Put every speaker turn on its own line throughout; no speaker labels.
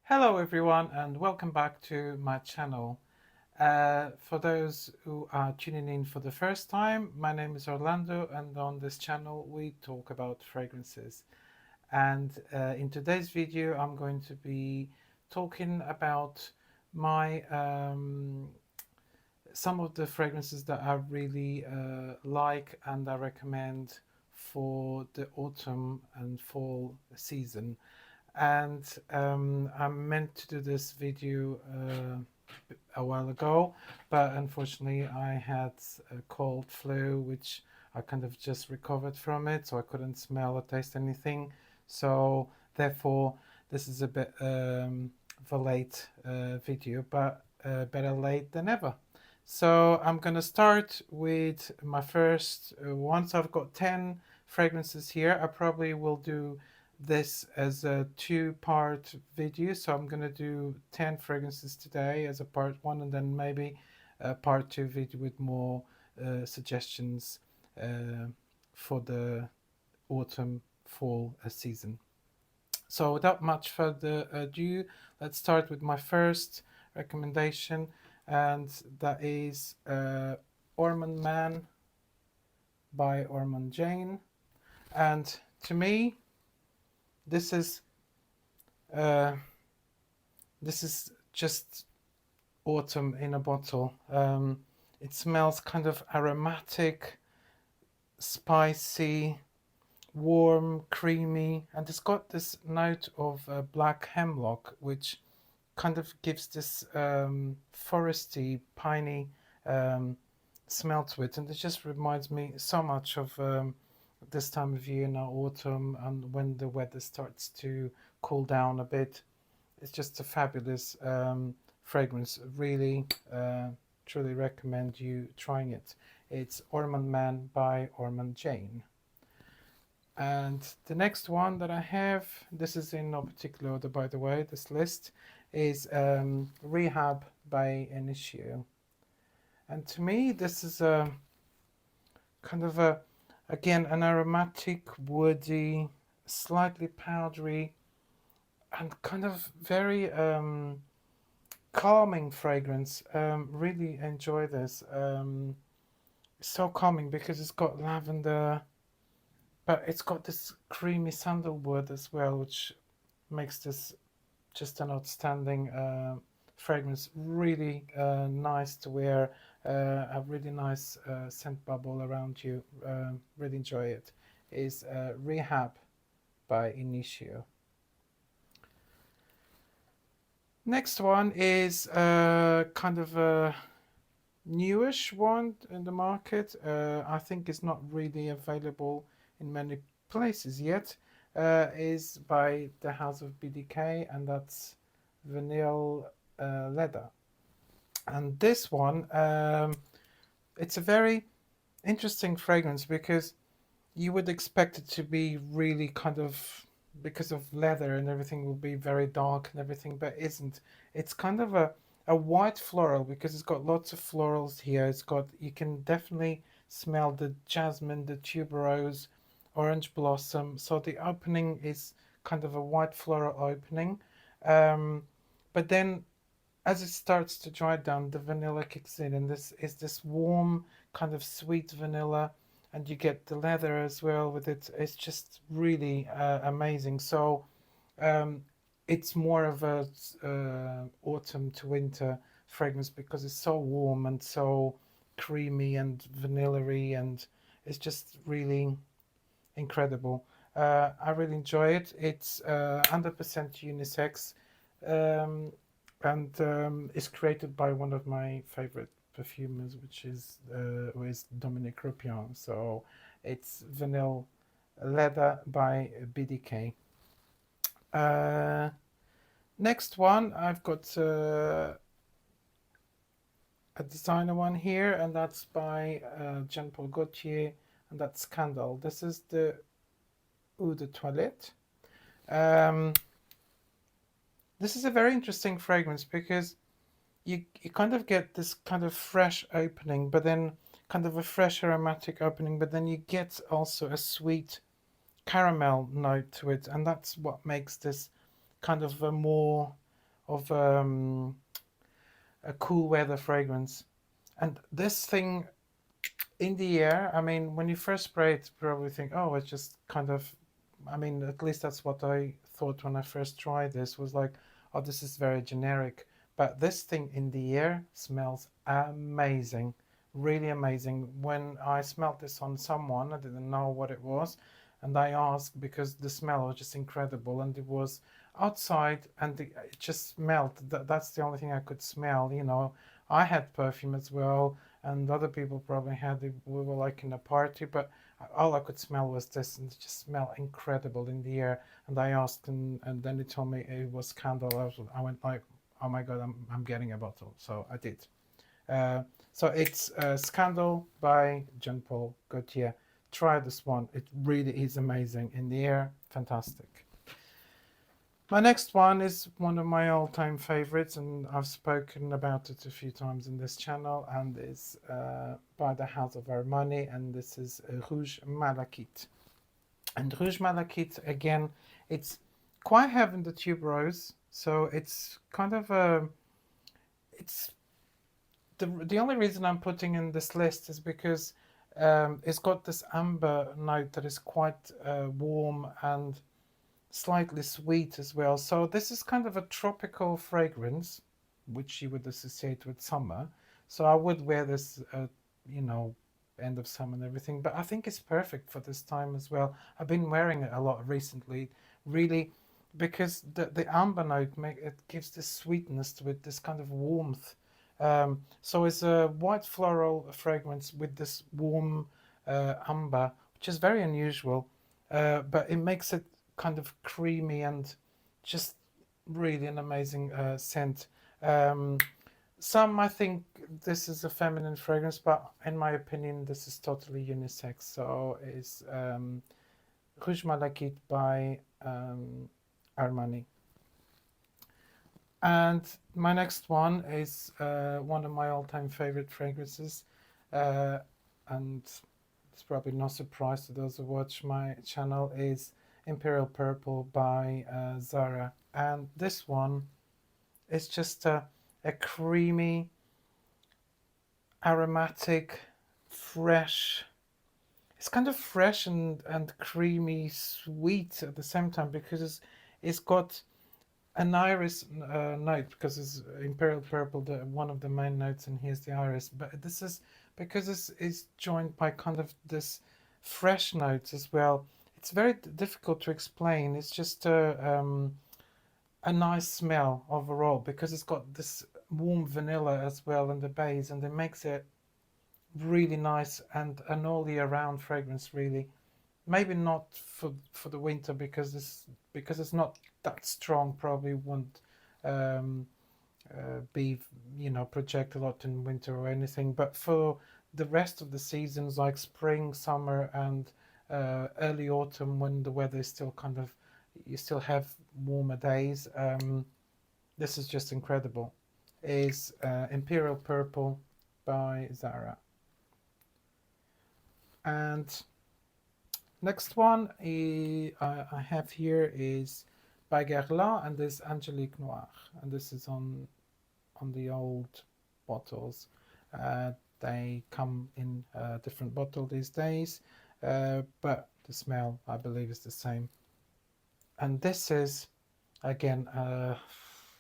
Hello everyone and welcome back to my channel. For those who are tuning in for the first time, my name is Orlando and on this channel we talk about fragrances. And in today's video I'm going to be talking about my some of the fragrances that I really like and I recommend for the autumn and fall season. And I meant to do this video a while ago, but unfortunately I had a cold flu, which I kind of just recovered from it, so I couldn't smell or taste anything. So therefore, this is a bit of a late video, but better late than ever. So I'm gonna start with my first. Once I've got 10 fragrances here, I probably will do this as a two-part video. So I'm gonna do 10 fragrances today as a part one, and then maybe a part two video with more suggestions uh, for the autumn fall season. So without much further ado, let's start with my first recommendation, and that is Orman Man by Orman Jane. And to me, this is uh, this is just autumn in a bottle. It smells kind of aromatic, spicy, warm, creamy, and it's got this note of black hemlock, which kind of gives this foresty, piney um, smell to it, and it just reminds me so much of this time of year now, autumn, and when the weather starts to cool down a bit. It's just a fabulous fragrance. Really, truly recommend you trying it. It's Orman Man by Orman Jane. And the next one that I have, this is in no particular order, by the way, this list is Rehab by Initio. And to me, this is a kind of a, again, an aromatic, woody, slightly powdery, and kind of very calming fragrance. Really enjoy this. So calming because it's got lavender, but it's got this creamy sandalwood as well, which makes this just an outstanding fragrance. Really nice to wear. A really nice scent bubble around you. Really enjoy it. Is Rehab by Initio. Next one is kind of a newish one in the market. I think it's not really available in many places yet. Is by the House of BDK, and that's Vanille Leather. And this one, it's a very interesting fragrance because you would expect it to be really kind of, because of leather and everything, will be very dark and everything, but isn't. It's kind of a white floral because it's got lots of florals here. It's got, you can definitely smell the jasmine, the tuberose, orange blossom. So the opening is kind of a white floral opening. But then as it starts to dry down, the vanilla kicks in, and this is this warm kind of sweet vanilla, and you get the leather as well with it. It's just really amazing. So um, it's more of a autumn to winter fragrance because it's so warm and so creamy and vanilla-y, and it's just really incredible. I really enjoy it. It's 100% unisex. Um, and it's created by one of my favorite perfumers, which is who is Dominique Ropion. So it's Vanille Leather by BDK. Next one, I've got a designer one here, and that's by Paul Gaultier, and that's Scandal. This is the Eau de Toilette. This is a very interesting fragrance because you kind of get this kind of fresh opening, but then kind of a fresh aromatic opening, but then you get also a sweet caramel note to it, and that's what makes this kind of a more of a cool weather fragrance. And this thing in the air, I mean, when you first spray it, you probably think, oh, it's just kind of, I mean, at least that's what I thought when I first tried this, was like, oh, this is very generic. But this thing in the air smells amazing, really amazing. When I smelled this on someone, I didn't know what it was, and I asked because the smell was just incredible, and it was outside, and it just smelled. That's the only thing I could smell. You know, I had perfume as well, and other people probably had it. We were like in a party, but all I could smell was this, and it just smelled incredible in the air. And I asked, and then they told me it was candle. I went like, oh my god, I'm getting a bottle. So I did. Uh, so it's Scandal by Jean Paul Gaultier. Try this one. It really is amazing. In the air, fantastic. My next one is one of my all-time favorites, and I've spoken about it a few times in this channel, and is by the House of Armani, and this is Rouge Malachite. And Rouge Malachite, again, it's quite heavy in the tuberose, so it's kind of a, it's the only reason I'm putting in this list is because it's got this amber note that is quite warm and slightly sweet as well. So this is kind of a tropical fragrance, which you would associate with summer. So I would wear this, you know, end of summer and everything. But I think it's perfect for this time as well. I've been wearing it a lot recently, really, because the amber note it gives this sweetness to it, this kind of warmth. So it's a white floral fragrance with this warm amber, which is very unusual, but it makes it kind of creamy and just really an amazing scent. Um, some I think this is a feminine fragrance, but in my opinion, this is totally unisex. So it's Rouge Malachite by Armani. And my next one is one of my all-time favorite fragrances, uh, and it's probably no surprise to those who watch my channel, is Imperial Purple by Zara. And this one is just a creamy, aromatic, fresh. It's kind of fresh and creamy, sweet at the same time because it's got an iris note because it's Imperial Purple. One of the main notes in here is the iris, but this is because it's joined by kind of this fresh notes as well. It's very difficult to explain. It's just a nice smell overall because it's got this warm vanilla as well in the base, and it makes it really nice and an all year round fragrance. Really, maybe not for the winter because it's not that strong. Probably won't um, be project a lot in winter or anything. But for the rest of the seasons, like spring, summer, and early autumn, when the weather is still kind of you still have warmer days. This is just incredible. Is Imperial Purple by Zara. And next one I have here is by Guerlain, and this Angelique Noir, and this is on the old bottles. They come in a different bottle these days, but the smell I believe is the same. And this is again,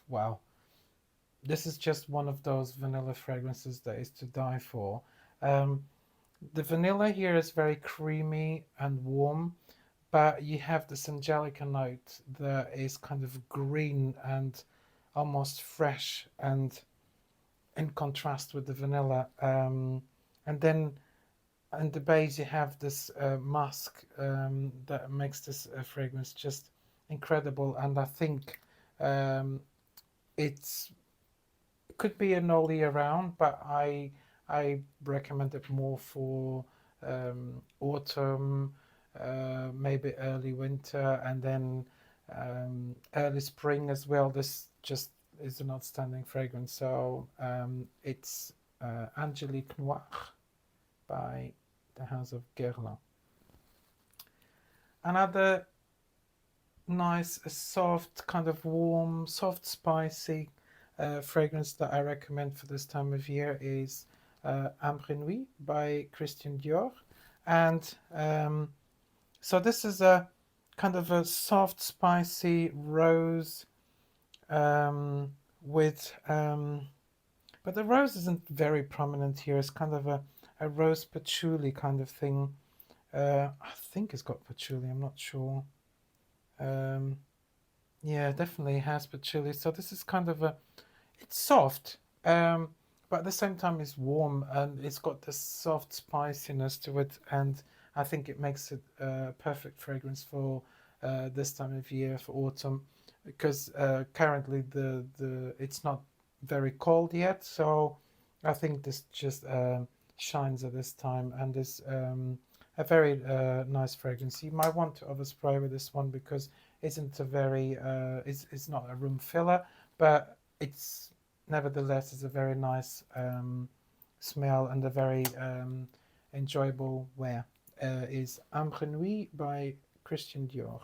wow, this is just one of those vanilla fragrances that is to die for. Um, the vanilla here is very creamy and warm, but you have this angelica note that is kind of green and almost fresh and in contrast with the vanilla. And then in the base you have this musk that makes this fragrance just incredible. And I think um, it's it could be an all year round, but I recommend it more for autumn, maybe early winter, and then early spring as well. This just is an outstanding fragrance. So it's Angelique Noir by the House of Guerlain. Another nice, soft, kind of warm, soft, spicy fragrance that I recommend for this time of year is Ambre Nuit by Christian Dior. And so this is a kind of a soft, spicy rose um, with, but the rose isn't very prominent here. It's kind of a rose patchouli kind of thing. I think it's got patchouli, I'm not sure. Um, yeah, definitely has patchouli. So this is kind of a, it's soft, but at the same time it's warm and it's got this soft spiciness to it, and I think it makes it a perfect fragrance for this time of year for autumn, because currently the it's not very cold yet, so I think this just shines at this time and is a very nice fragrance. You might want to overspray with this one because isn't a very it's not a room filler, but it's nevertheless is a very nice smell and a very enjoyable wear. Is Ambre Nuit by Christian Dior.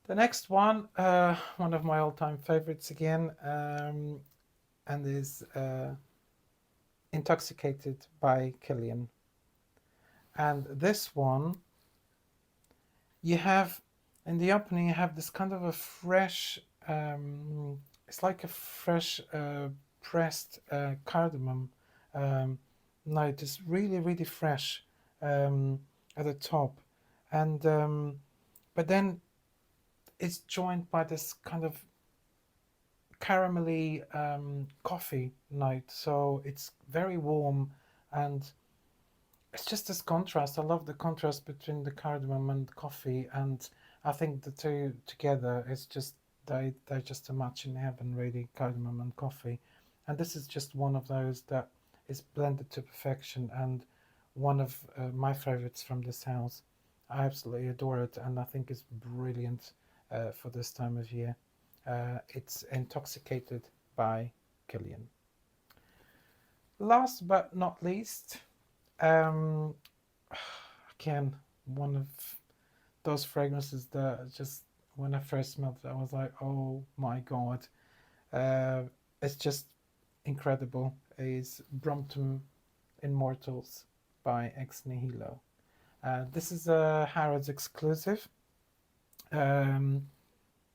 The next one of my all-time favorites again, and is Intoxicated by Killian. And this one, you have in the opening, you have this kind of a fresh, it's like a fresh pressed cardamom note. It's really, really fresh at the top. And but then it's joined by this kind of caramelly coffee note. So it's very warm, and it's just this contrast. I love the contrast between the cardamom and coffee, and I think the two together is just they're just a match in heaven, really, cardamom and coffee. And this is just one of those that is blended to perfection, and one of my favorites from this house. I absolutely adore it, and I think it's brilliant for this time of year. It's Intoxicated by Killian. Last but not least, um, again, one of those fragrances that just when I first smelled it, I was like, oh my god, uh, it's just incredible. Is Brompton Immortals by Ex Nihilo. This is a Harrods exclusive. Um,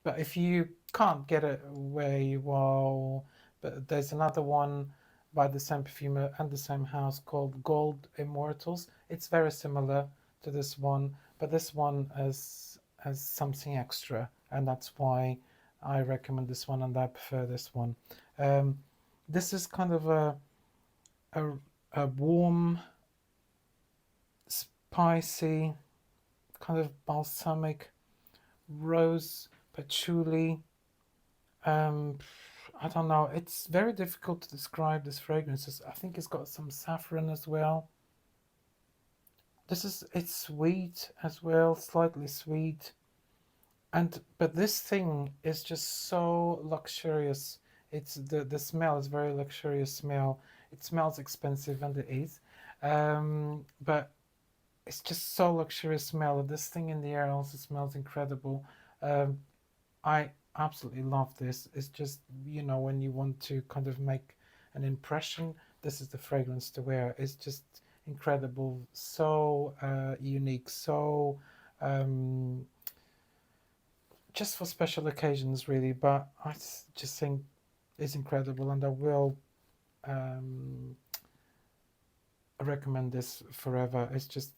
but if you can't get it where you are, but there's another one by the same perfumer and the same house called Gold Immortals. It's very similar to this one, but this one has something extra, and that's why I recommend this one and I prefer this one. Um, this is kind of a, a warm, spicy, kind of balsamic rose patchouli. Um, I don't know. It's very difficult to describe this fragrance. I think it's got some saffron as well. It's sweet as well, slightly sweet. And but this thing is just so luxurious. It's the smell is very luxurious smell. It smells expensive, and it is. But it's just so luxurious smell. This thing in the air also smells incredible. Um, I absolutely love this. It's just, when you want to kind of make an impression, this is the fragrance to wear. It's just incredible, so unique, so um, just for special occasions, really. But just think it's incredible, and I will um, recommend this forever. It's just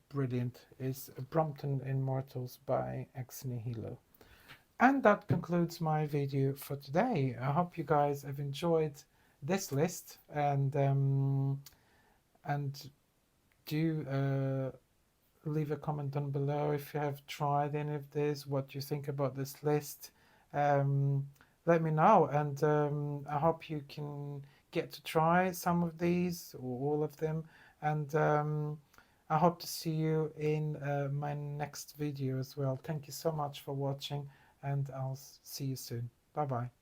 brilliant. It's Brompton Immortals by Ex Nihilo. And that concludes my video for today. I hope you guys have enjoyed this list, and do leave a comment down below if you have tried any of this, what you think about this list. Um, Let me know, and I hope you can get to try some of these or all of them, and I hope to see you in my next video as well. Thank you so much for watching, and I'll see you soon. Bye bye.